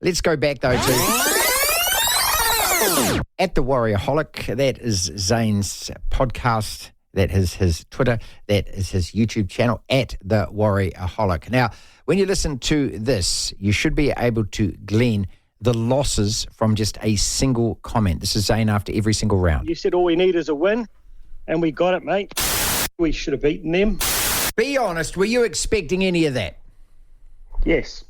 Let's go back, though, to at the Warriorholic. That is Zane's podcast. That is his Twitter. That is his YouTube channel, at the Warriorholic. Now, when you listen to this, you should be able to glean the losses from just a single comment. This is Zane after every single round. You said all we need is a win, and we got it, mate. We should have beaten them. Be honest, were you expecting any of that? Yes.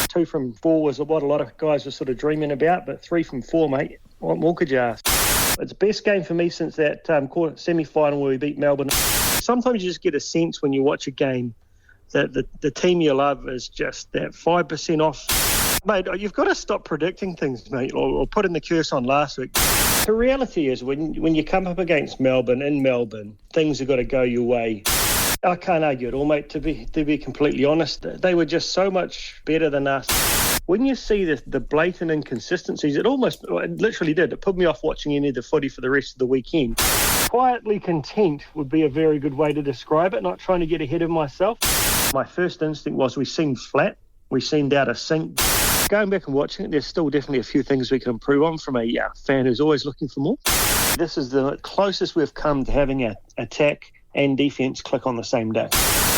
2 from 4 was what a lot of guys were sort of dreaming about, but 3 from 4, mate, what more could you ask? It's the best game for me since that semi-final where we beat Melbourne. Sometimes you just get a sense when you watch a game that the team you love is just that 5% off. Mate, you've got to stop predicting things, mate, or putting the curse on last week. The reality is when you come up against Melbourne, in Melbourne, things have got to go your way. I can't argue at all, mate, to be completely honest. They were just so much better than us. When you see the blatant inconsistencies, it literally did. It put me off watching any of the footy for the rest of the weekend. Quietly content would be a very good way to describe it, not trying to get ahead of myself. My first instinct was we seemed flat. We seemed out of sync. Going back and watching it, there's still definitely a few things we can improve on from a fan who's always looking for more. This is the closest we've come to having an attack and defence click on the same day.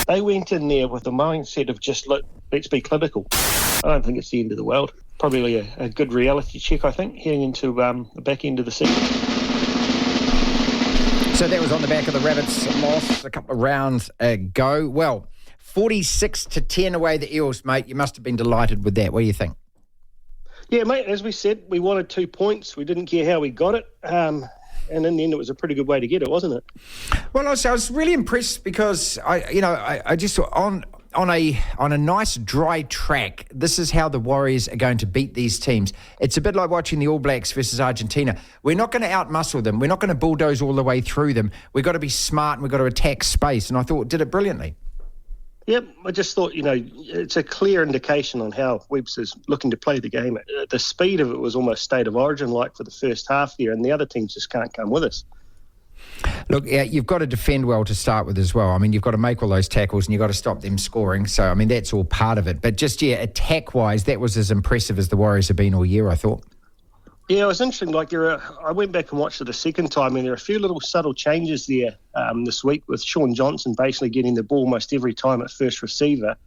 They went in there with the mindset of just let's be clinical. I don't think it's the end of the world. Probably a good reality check, I think, heading into the back end of the season. So that was on the back of the Rabbits' loss a couple of rounds ago. Well, 46-10 away the Eels, mate. You must have been delighted with that. What do you think? Yeah, mate, as we said, we wanted 2 points. We didn't care how we got it. And in the end, it was a pretty good way to get it, wasn't it? Well, I was really impressed because I just thought on a nice dry track, this is how the Warriors are going to beat these teams. It's a bit like watching the All Blacks versus Argentina. We're not going to outmuscle them. We're not going to bulldoze all the way through them. We've got to be smart and we've got to attack space. And I thought did it brilliantly. Yep, I just thought, it's a clear indication on how Webster's looking to play the game. The speed of it was almost state of origin-like for the first half there, and the other teams just can't come with us. Look, you've got to defend well to start with as well. I mean, you've got to make all those tackles and you've got to stop them scoring. So, I mean, that's all part of it. But just, attack-wise, that was as impressive as the Warriors have been all year, I thought. Yeah, it was interesting. I went back and watched it a second time, and there are a few little subtle changes there this week with Sean Johnson basically getting the ball almost every time at first receiver,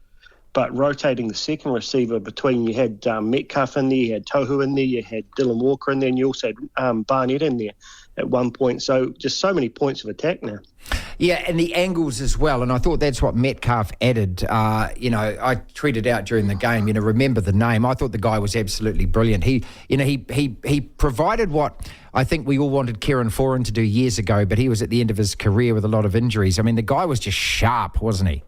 but rotating the second receiver between. You had Metcalf in there, you had Tohu in there, you had Dylan Walker in there, and you also had Barnett in there at one point. So just so many points of attack now. Yeah, and the angles as well. And I thought that's what Metcalf added. I tweeted out during the game, remember the name. I thought the guy was absolutely brilliant. He provided what I think we all wanted Kieran Foran to do years ago, but he was at the end of his career with a lot of injuries. I mean, the guy was just sharp, wasn't he?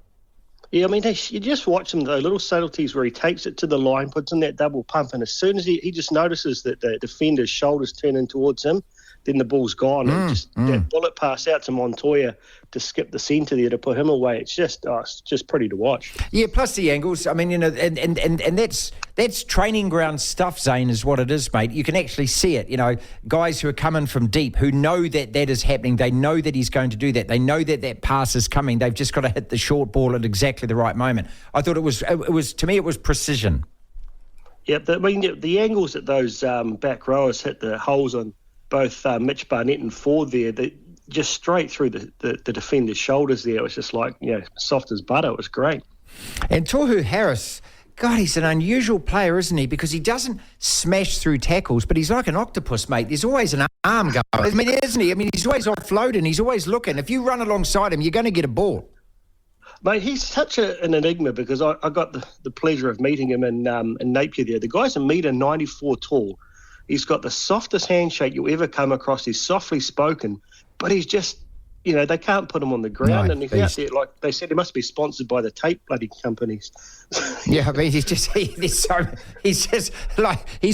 Yeah, I mean, you just watch him, though, little subtleties where he takes it to the line, puts in that double pump, and as soon as he just notices that the defender's shoulders turn in towards him, then the ball's gone. That bullet pass out to Montoya to skip the centre there to put him away. It's just pretty to watch. Yeah, plus the angles. I mean, and that's training ground stuff, Zane, is what it is, mate. You can actually see it. Guys who are coming from deep who know that is happening. They know that he's going to do that. They know that pass is coming. They've just got to hit the short ball at exactly the right moment. I thought it was to me, it was precision. Yeah, the angles that those back rowers hit the holes on both Mitch Barnett and Ford there, just straight through the defender's shoulders there. It was just like, soft as butter. It was great. And Tohu Harris, God, he's an unusual player, isn't he? Because he doesn't smash through tackles, but he's like an octopus, mate. There's always an arm going. I mean, isn't he? I mean, he's always offloading. He's always looking. If you run alongside him, you're going to get a ball. Mate, he's such an enigma because I got the pleasure of meeting him in Napier there. The guy's 1.94 m tall. He's got the softest handshake you'll ever come across. He's softly spoken, but he's just, they can't put him on the ground. No, and he's out there, like they said, he must be sponsored by the tape bloody companies. Yeah, I mean, he's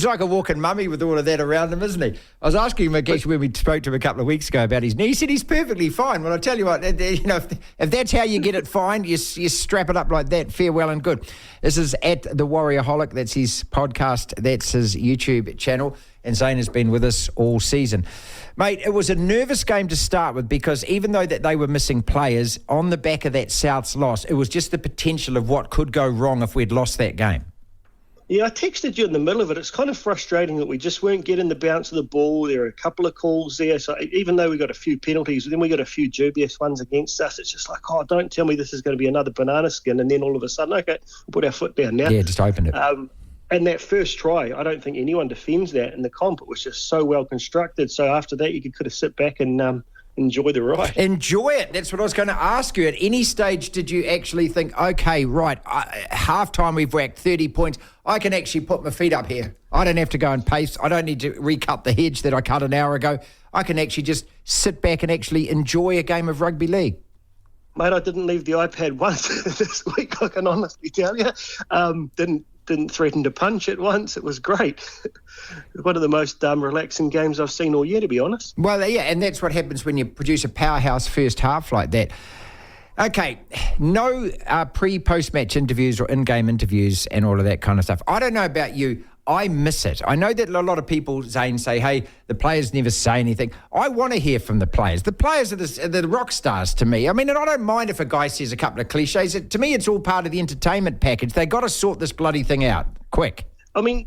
like a walking mummy with all of that around him, isn't he? I was asking him, Agesh, when we spoke to him a couple of weeks ago about his knee. He said he's perfectly fine. Well, I tell you what, if that's how you get it fine, you strap it up like that, fair, well and good. This is at the Warriorholic. That's his podcast. That's his YouTube channel. And Zane has been with us all season. Mate, it was a nervous game to start with because even though that they were missing players, on the back of that Souths loss, it was just the potential of what could go wrong if we'd lost that game. Yeah, I texted you in the middle of it. It's kind of frustrating that we just weren't getting the bounce of the ball. There are a couple of calls there. So even though we got a few penalties, then we got a few dubious ones against us. It's just like, oh, don't tell me this is going to be another banana skin. And then all of a sudden, okay, we'll put our foot down now. Yeah, just opened it. And that first try, I don't think anyone defends that in the comp. It was just so well constructed. So after that, you could have sit back and enjoy the ride. Enjoy it. That's what I was going to ask you. At any stage, did you actually think, okay, right, half-time we've whacked 30 points. I can actually put my feet up here. I don't have to go and pace. I don't need to recut the hedge that I cut an hour ago. I can actually just sit back and actually enjoy a game of rugby league. Mate, I didn't leave the iPad once this week, I can honestly tell you. Didn't threaten to punch it once. It was great. One of the most relaxing games I've seen all year, to be honest. Well, yeah, and that's what happens when you produce a powerhouse first half like that. Okay, no pre-post-match interviews or in-game interviews and all of that kind of stuff. I don't know about you. I miss it. I know that a lot of people, Zane, say, hey, the players never say anything. I want to hear from the players. The players are the rock stars to me. I mean, and I don't mind if a guy says a couple of cliches. To me, it's all part of the entertainment package. They got to sort this bloody thing out quick. I mean,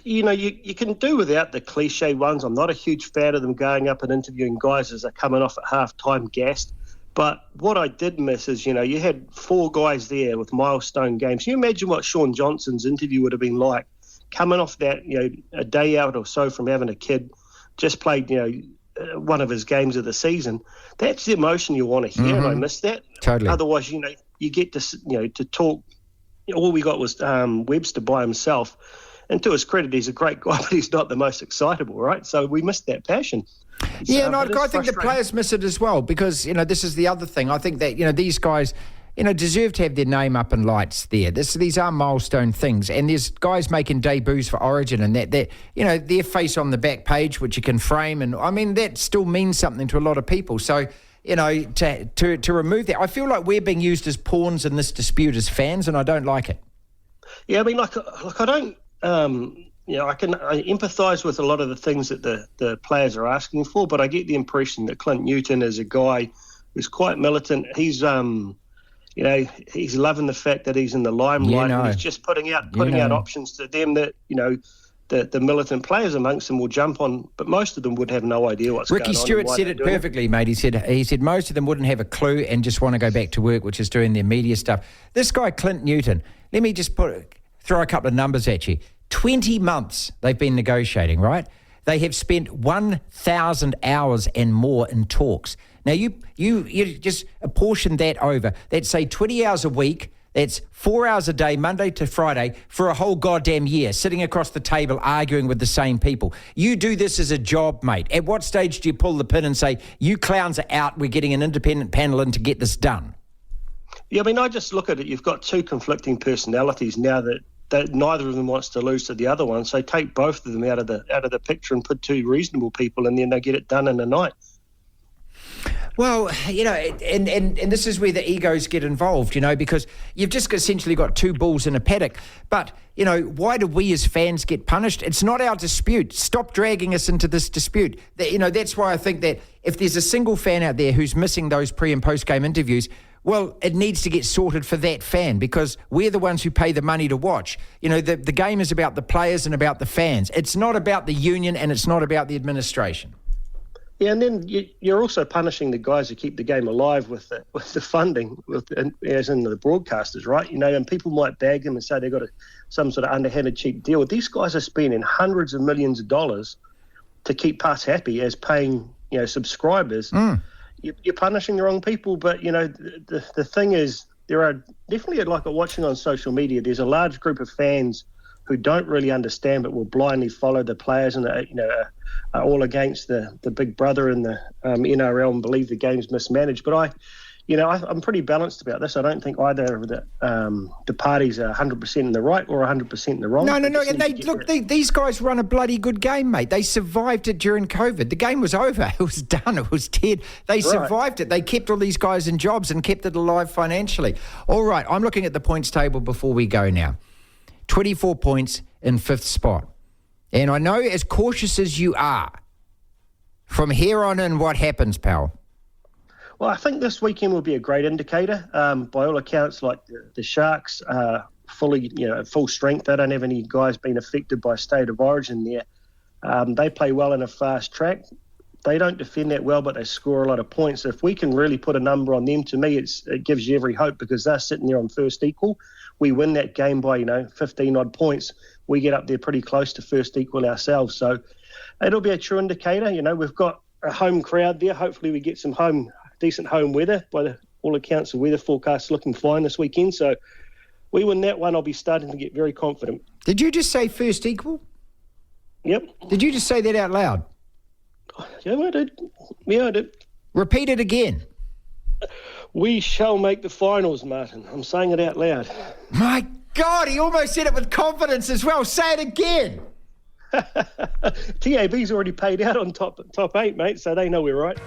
you can do without the cliche ones. I'm not a huge fan of them going up and interviewing guys as they're coming off at half-time gassed. But what I did miss is, you had 4 guys there with milestone games. Can you imagine what Sean Johnson's interview would have been like? Coming off that, a day out or so from having a kid, just played, one of his games of the season. That's the emotion you want to hear, and I missed that. Totally. Otherwise, you get to talk. All we got was Webster by himself. And to his credit, he's a great guy, but he's not the most excitable, right? So we missed that passion. Yeah, I think the players miss it as well because, this is the other thing. I think that, these guys, deserve to have their name up in lights there. These are milestone things. And there's guys making debuts for Origin and that their face on the back page, which you can frame. And, I mean, that still means something to a lot of people. So, to remove that, I feel like we're being used as pawns in this dispute as fans, and I don't like it. Yeah, I mean, I don't... I empathise with a lot of the things that the players are asking for, but I get the impression that Clint Newton is a guy who's quite militant. He's he's loving the fact that he's in the limelight, and he's just putting out options to them that the militant players amongst them will jump on, but most of them would have no idea what's going on. Ricky Stewart said it perfectly, mate. He said most of them wouldn't have a clue and just want to go back to work, which is doing their media stuff. This guy Clint Newton, let me just throw a couple of numbers at you. 20 months they've been negotiating, right? They have spent 1,000 hours and more in talks. Now, you just apportion that over. That's, say, 20 hours a week. That's 4 hours a day, Monday to Friday, for a whole goddamn year, sitting across the table arguing with the same people. You do this as a job, mate. At what stage do you pull the pin and say, you clowns are out, we're getting an independent panel in to get this done? Yeah, I mean, I just look at it. You've got 2 conflicting personalities now that neither of them wants to lose to the other one. So take both of them out of the picture and put 2 reasonable people, and then they get it done in a night. Well, and this is where the egos get involved, because you've just essentially got 2 bulls in a paddock. But, why do we as fans get punished? It's not our dispute. Stop dragging us into this dispute. That's why I think that if there's a single fan out there who's missing those pre- and post-game interviews, well, it needs to get sorted for that fan because we're the ones who pay the money to watch. The game is about the players and about the fans. It's not about the union and it's not about the administration. Yeah, and then you're also punishing the guys who keep the game alive with the funding, as in the broadcasters, right? And people might bag them and say they've got some sort of underhanded cheap deal. These guys are spending hundreds of millions of dollars to keep us happy as paying, subscribers. You're punishing the wrong people, but the thing is, there are definitely, like watching on social media, there's a large group of fans who don't really understand but will blindly follow the players and are all against the big brother and the NRL and believe the game's mismanaged. But I'm pretty balanced about this. I don't think either of the parties are 100% in the right or 100% in the wrong. No. And these guys run a bloody good game, mate. They survived it during COVID. The game was over. It was done. It was dead. They survived it. They kept all these guys in jobs and kept it alive financially. All right, I'm looking at the points table before we go now. 24 points in 5th spot. And I know as cautious as you are, from here on in, what happens, pal? Well, I think this weekend will be a great indicator. By all accounts, like the Sharks fully, at full strength. They don't have any guys being affected by state of origin there. They play well in a fast track. They don't defend that well, but they score a lot of points. If we can really put a number on them, to me, it gives you every hope, because they're sitting there on first equal. We win that game by, 15-odd points. We get up there pretty close to first equal ourselves. So it'll be a true indicator. We've got a home crowd there. Hopefully we get some decent home weather. By all accounts, the weather forecast is looking fine this weekend. So we win that one, I'll be starting to get very confident. Did you just say first equal? Yep. Did you just say that out loud? Yeah, I did. Yeah, I did. Repeat it again. We shall make the finals, Martin. I'm saying it out loud. My God, he almost said it with confidence as well. Say it again. TAB's already paid out on top 8, mate, so they know we're right.